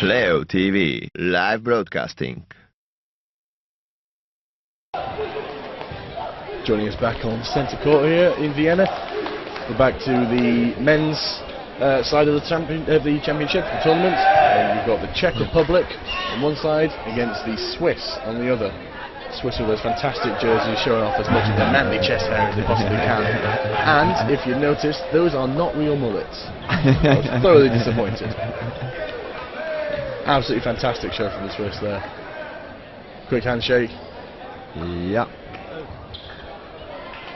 Pleo TV, live broadcasting. Joining us back on centre court here in Vienna. We're back to the men's side of the championship, the tournament. And we've got the Czech Republic on one side against the Swiss on the other. Swiss with those fantastic jerseys showing off as much of their manly chest hair as they possibly can. And if you noticed, those are not real mullets. I was thoroughly disappointed. Absolutely fantastic show from the Swiss there. Quick handshake. Yeah.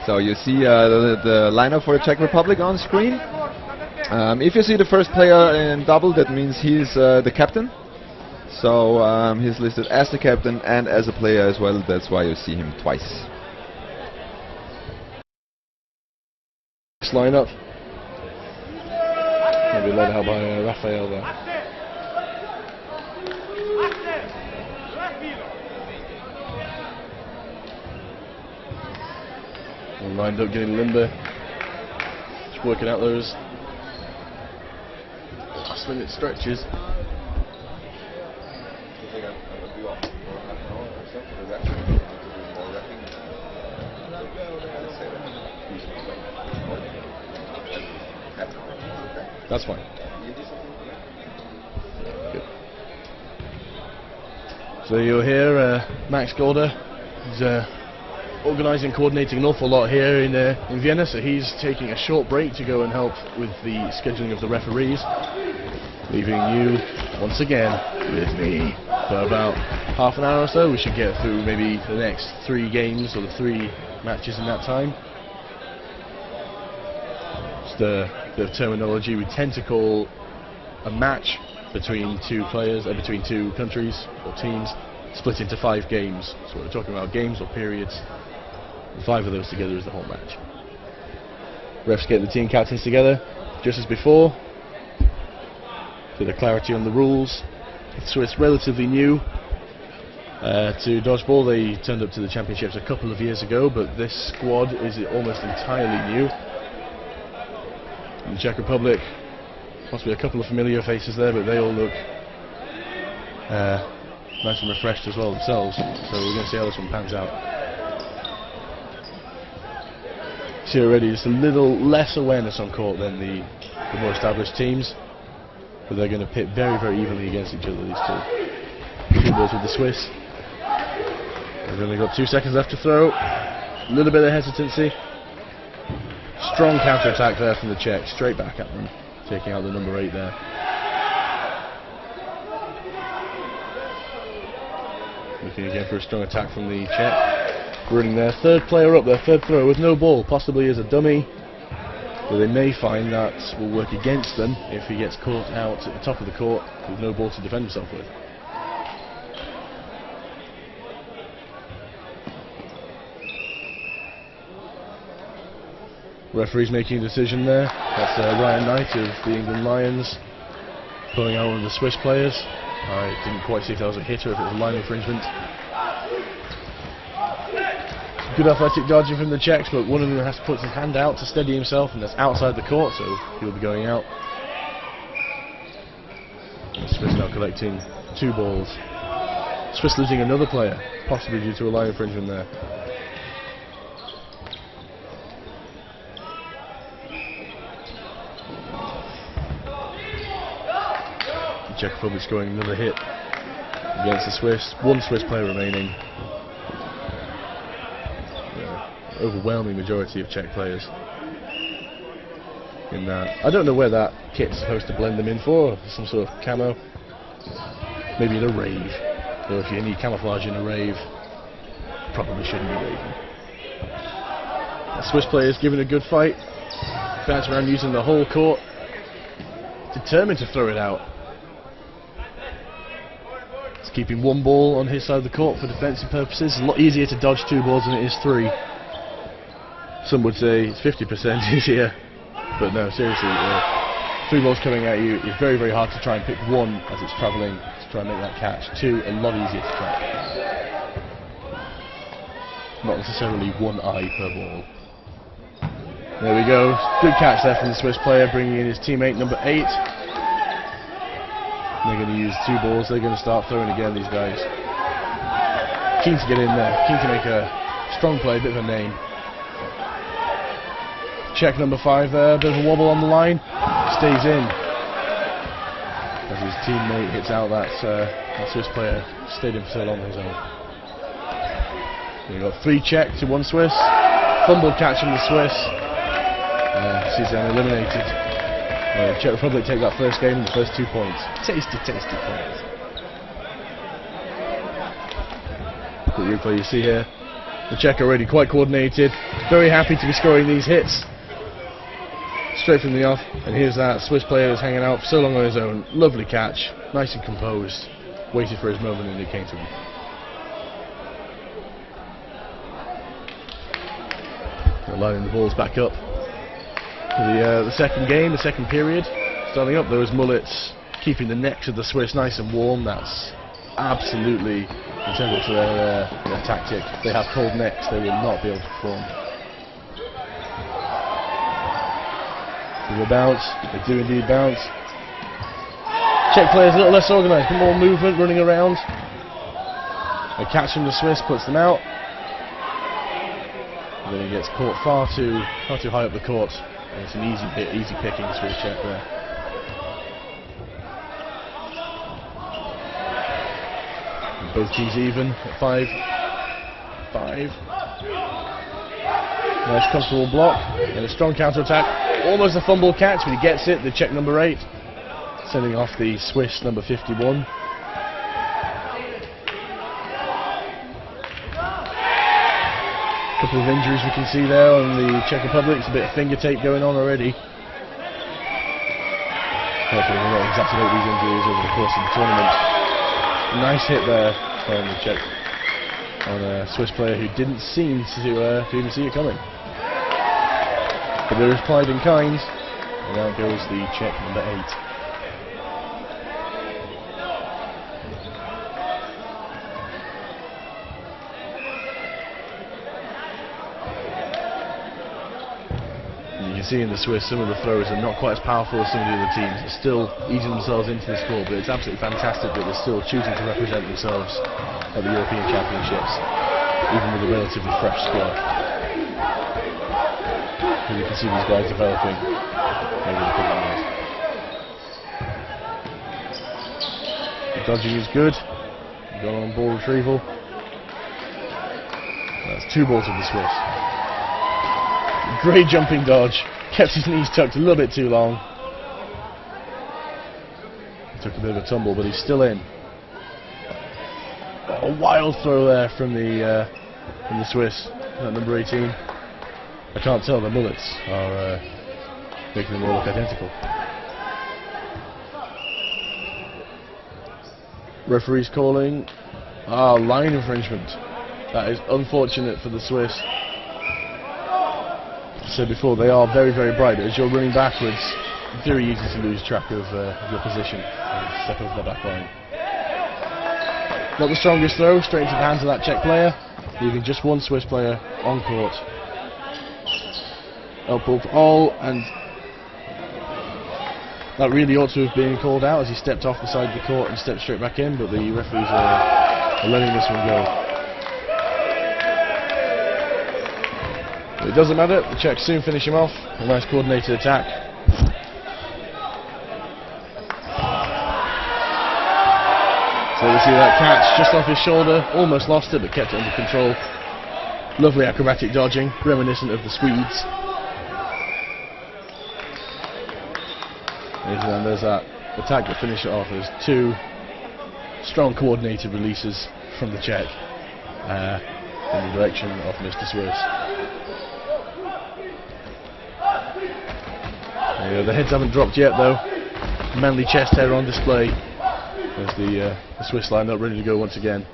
So you see the lineup for the Czech Republic on screen. If you see the first player in double, that means he's the captain. So he's listed as the captain and as a player as well. That's why you see him twice. Next lineup. Maybe led out by Raphael there. All lined up, getting limber. Just working out those last-minute stretches. That's fine. Good. So you'll hear Max Golder. He's organising, coordinating an awful lot here in Vienna, so he's taking a short break to go and help with the scheduling of the referees, leaving you once again with me for about half an hour or so. We should get through maybe the next 3 games or the 3 matches in that time. Just a bit of terminology, we tend to call a match between 2 players, between 2 countries or teams, split into 5 games. So we're talking about games or periods. 5 of those together is the whole match. Refs get the team captains together, just as before. Bit of clarity on the rules. The Swiss relatively new to dodgeball. They turned up to the championships a couple of years ago, but this squad is almost entirely new. In the Czech Republic, possibly a couple of familiar faces there, but they all look nice and refreshed as well themselves. So we're going to see how this one pans out. See already just a little less awareness on court than the more established teams, but they're going to pit very, very evenly against each other, these 2 balls with the Swiss. They've only got 2 seconds left to throw. A little bit of hesitancy. Strong counter-attack there from the Czechs, straight back at them, taking out the number 8 there. Looking again for a strong attack from the Czech. Running their 3rd player up, their 3rd throw with no ball, possibly as a dummy. But they may find that will work against them if he gets caught out at the top of the court with no ball to defend himself with. Referee's making a decision there. That's Ryan Knight of the England Lions pulling out one of the Swiss players. I didn't quite see if that was a hit or if it was a line infringement. Good athletic dodging from the Czechs, but one of them has to put his hand out to steady himself, and that's outside the court, so he'll be going out. And Swiss now collecting 2 balls. Swiss losing another player, possibly due to a line infringement there. The Czech Republic scoring another hit against the Swiss. 1 Swiss player remaining. Overwhelming majority of Czech players in that. I don't know where that kit's supposed to blend them in for, some sort of camo. Maybe in a rave. Or if you need camouflage in a rave, probably shouldn't be raving. The Swiss players giving a good fight. Bounce around using the whole court. Determined to throw it out. He's keeping 1 ball on his side of the court for defensive purposes. It's a lot easier to dodge 2 balls than it is 3. Some would say it's 50% easier, but no, seriously, 3 balls coming at you, it's very, very hard to try and pick 1 as it's travelling to try and make that catch. 2, a lot easier to track. Not necessarily 1 eye per ball. There we go, good catch there from the Swiss player, bringing in his teammate number 8. They're going to use 2 balls. They're going to start throwing again, these guys. Keen to get in there. Keen to make a strong play, a bit of a name. Czech number 5 there. Bit of a wobble on the line. Stays in. As his teammate hits out that Swiss player. Stayed in for so long on his own. We've got 3 Czech to 1 Swiss. Fumble catch from the Swiss. Sees them eliminated. Czech Republic take that first game, the first 2 points. Tasty points. Quick replay you see here. The Czech already quite coordinated. Very happy to be scoring these hits. Straight from the off. And here's that Swiss player who's hanging out for so long on his own. Lovely catch. Nice and composed. Waited for his moment and it came to him. Lining the balls back up. The second game, the second period, starting up. Those mullets keeping the necks of the Swiss nice and warm. That's absolutely integral to their tactic. If they have cold necks, they will not be able to perform. They bounce. They do indeed bounce. Czech players a little less organised, more movement, running around. A catch from the Swiss puts them out. And then he gets caught far too high up the court. And it's an easy pickings for the Czech there. And both teams even at 5. Nice comfortable block and a strong counter attack. Almost a fumble catch, but he gets it. The Czech number 8, sending off the Swiss number 51. Couple of injuries we can see there on the Czech Republic. It's a bit of finger tape going on already. Hopefully we'll not exacerbate these injuries over the course of the tournament. Nice hit there from the Czech on a Swiss player who didn't seem to even see it coming. But there is pride in kind, and out goes the Czech number 8. You can see in the Swiss some of the throws are not quite as powerful as some of the other teams. They're still easing themselves into the score, but it's absolutely fantastic that they're still choosing to represent themselves at the European Championships, even with a relatively fresh squad. And you can see these guys developing over the coming years. The dodging is good. Got on ball retrieval. That's 2 balls of the Swiss. Great jumping dodge. Kept his knees tucked a little bit too long. He took a bit of a tumble, but he's still in. A wild throw there from the Swiss at number 18. I can't tell, the mullets are making them all look identical. Referee's calling. Line infringement. That is unfortunate for the Swiss. As I said before, they are very, very bright, but as you're running backwards, very easy to lose track of your position and step over the back line. Not the strongest throw, straight into the hands of that Czech player, leaving just 1 Swiss player on court. Elbow for all, and that really ought to have been called out as he stepped off the side of the court and stepped straight back in, but the referees are letting this one go. It doesn't matter, the Czechs soon finish him off. A nice coordinated attack. So we see that catch just off his shoulder, almost lost it but kept it under control. Lovely acrobatic dodging, reminiscent of the Swedes. And there's that attack that finished it off. There's 2 strong coordinated releases from the Czech in the direction of Mr. Swiss. The heads haven't dropped yet though. Manly chest hair on display as the Swiss line up ready to go once again.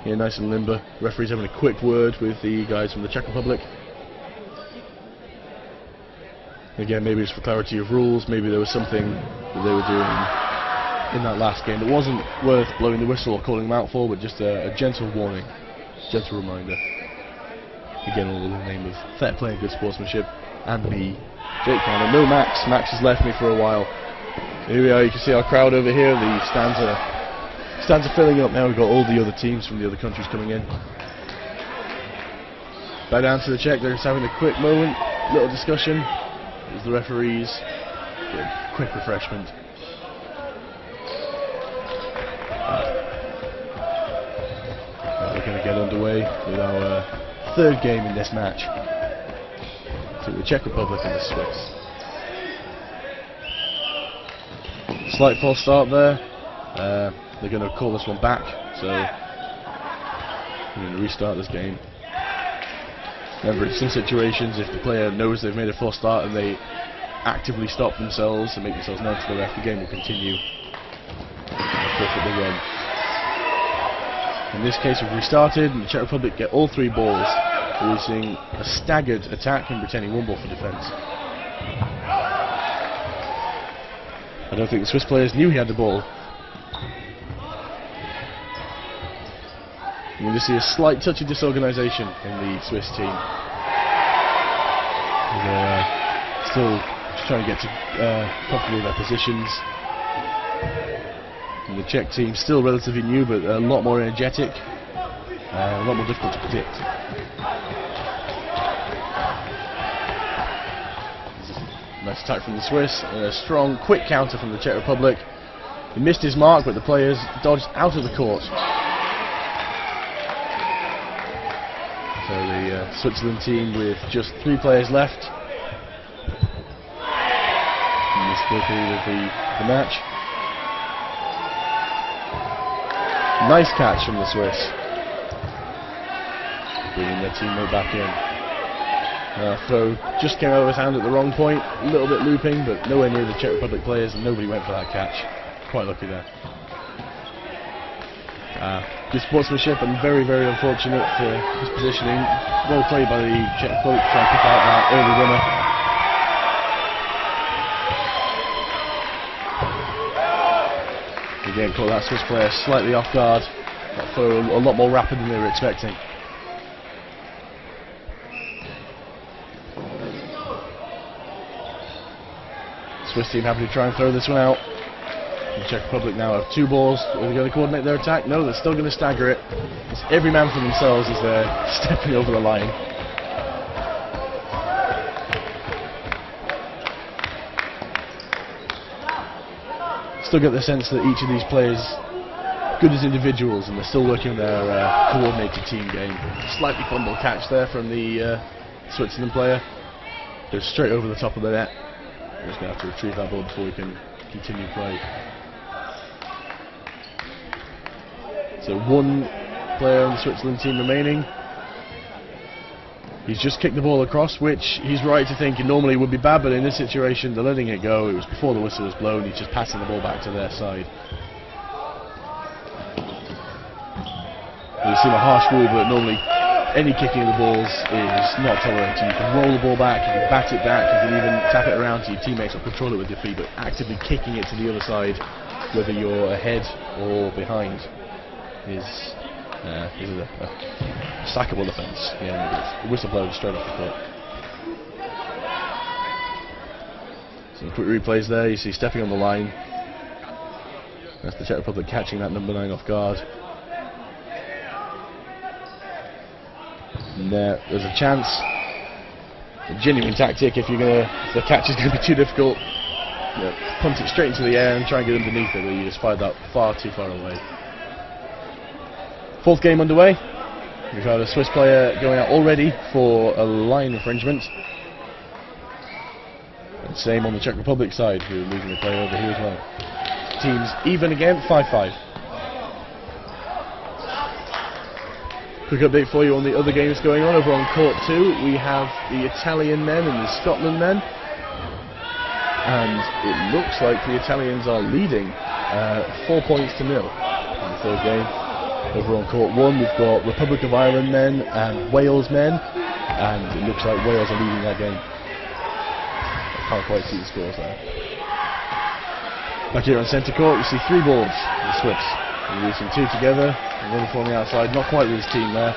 Here nice and limber. Referee's having a quick word with the guys from the Czech Republic. Again, maybe it's for clarity of rules, maybe there was something that they were doing in that last game that wasn't worth blowing the whistle or calling them out for, but just a gentle warning, gentle reminder. Again, all in the name of fair play and good sportsmanship, and me, Jake Cannon. No Max. Max has left me for a while. Here we are, you can see our crowd over here. The stands are filling up now. We've got all the other teams from the other countries coming in. Back down to the Czech, they're just having a quick moment, little discussion. There's the referees. Good. Quick refreshment. We're going to get underway with our third game in this match. So the Czech Republic and the Swiss. Slight false start there. They're going to call this one back, so we're going to restart this game. Remember, in some situations, if the player knows they've made a false start and they actively stop themselves and make themselves known to the ref, the game will continue. Perfectly run. In this case, we've restarted, and the Czech Republic get all 3 balls, releasing a staggered attack and retaining 1 ball for defence. I don't think the Swiss players knew he had the ball. You can just see a slight touch of disorganisation in the Swiss team. They're still trying to get to comfortably their positions. And the Czech team still relatively new, but a lot more energetic, a lot more difficult to predict. Nice attack from the Swiss, and a strong, quick counter from the Czech Republic. He missed his mark, but the players dodged out of the court. So the Switzerland team with just 3 players left in this third period of the match. Nice catch from the Swiss, bringing their teammate back in. Throw just came out of his hand at the wrong point, a little bit looping, but nowhere near the Czech Republic players, and nobody went for that catch. Quite lucky there. Good sportsmanship and very, very unfortunate for his positioning. Well played by the Czech Republic to try and pick out that early runner. Again, caught that Swiss player slightly off guard. That throw a lot more rapid than they were expecting. Swiss team happy to try and throw this one out. The Czech Republic now have 2 balls. Are they going to coordinate their attack? No, they're still going to stagger it. It's every man for themselves as they're stepping over the line. Still get the sense that each of these players good as individuals, and they're still working their coordinated team game. Slightly fumble catch there from the Switzerland player. Goes straight over the top of the net. We're just going to have to retrieve that ball before we can continue play. So 1 player on the Switzerland team remaining. He's just kicked the ball across, which he's right to think normally would be bad, but in this situation they're letting it go. It was before the whistle was blown. He's just passing the ball back to their side. It seems a harsh rule, but normally any kicking of the balls is not tolerated. You can roll the ball back, you can bat it back, you can even tap it around to your teammates or control it with your feet, but actively kicking it to the other side, whether you're ahead or behind, is a sackable offence. Yeah, the whistle blows straight off the court. Some quick replays there. You see stepping on the line. That's the Czech Republic catching that number 9 off guard. And there's a chance, a genuine tactic. If the catch is going to be too difficult, punt it straight into the air and try and get underneath it. But you just fired that far too far away. 4th game underway. We've had a Swiss player going out already for a line infringement. And same on the Czech Republic side, who are moving the player over here as well. Teams even again, 5-5. Quick update for you on the other games going on. Over on court 2, we have the Italian men and the Scotland men. And it looks like the Italians are leading 4 points to 0 in the 3rd game. Over on court 1, we've got Republic of Ireland men and Wales men, and it looks like Wales are leading that game. I can't quite see the scores there. Back here on centre court, you see 3 balls for the Swiss. Releasing 2 together, and one on the outside, not quite with his team there.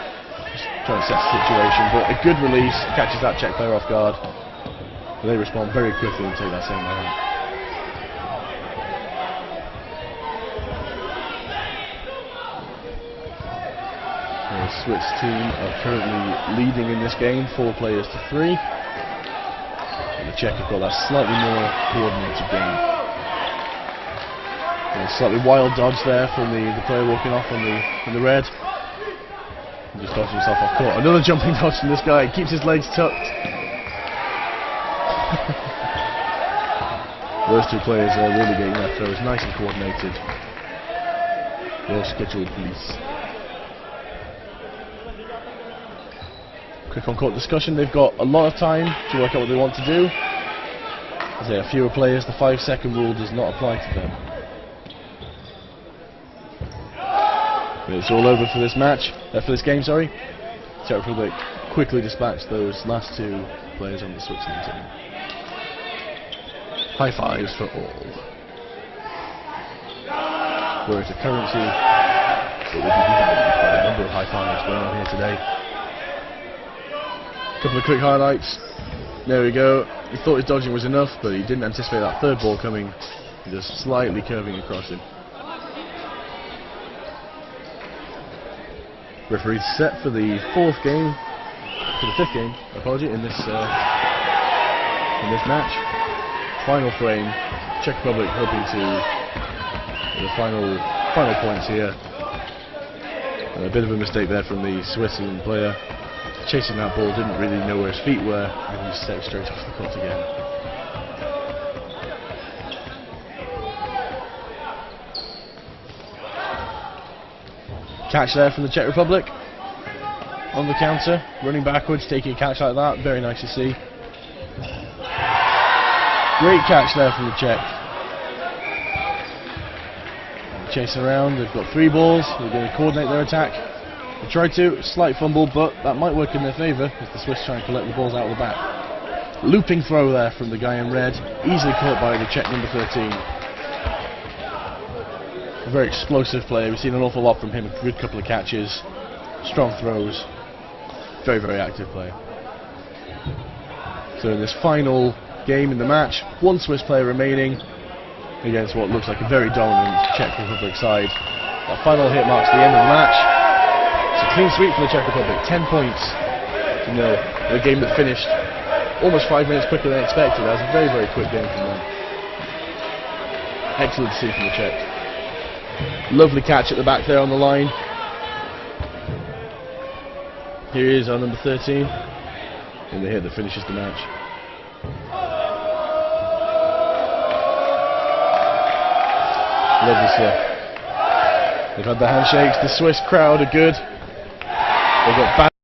Just trying to set the situation, but a good release, catches that Czech player off guard. But they respond very quickly and take that same man out. Swiss team are currently leading in this game, 4 players to 3. And the Czech have got that slightly more coordinated game. And a slightly wild dodge there from the player walking off on the red. He just dodged himself off court. Another jumping dodge from this guy. He keeps his legs tucked. Those 2 players are really getting their throws nice and coordinated. Well scheduled police. Quick on-court discussion. They've got a lot of time to work out what they want to do. As there are fewer players, the 5-second rule does not apply to them. But it's all over for this match. For this game, sorry. Czech Republic quickly dispatched those last 2 players on the Switzerland team. High fives for all. Were it a currency, it would be devalued by the number of high fives going on here today. Couple of quick highlights. There we go. He thought his dodging was enough, but he didn't anticipate that third ball coming, just slightly curving across him. Referee's set for the 5th game, in this match. Final frame. Czech Republic hoping to the final points here. A bit of a mistake there from the Switzerland player. Chasing that ball, didn't really know where his feet were, and he stepped straight off the court again. Catch there from the Czech Republic. On the counter, running backwards, taking a catch like that, very nice to see. Great catch there from the Czech. Chase around, they've got 3 balls, they're going to coordinate their attack. They tried to, slight fumble, but that might work in their favour as the Swiss try and collect the balls out of the back. Looping throw there from the guy in red, easily caught by the Czech number 13. A very explosive player, we've seen an awful lot from him, a good couple of catches, strong throws, very, very active player. So in this final game in the match, 1 Swiss player remaining against what looks like a very dominant Czech Republic side. That final hit marks the end of the match. It's a clean sweep for the Czech Republic, 10 points to 0 in a game that finished almost 5 minutes quicker than expected. That was a very, very quick game from them. Excellent to see from the Czech. Lovely catch at the back there on the line. Here is our number 13, and the hit that finishes the match. Lovely stuff. They've had the handshakes, the Swiss crowd are good. They've got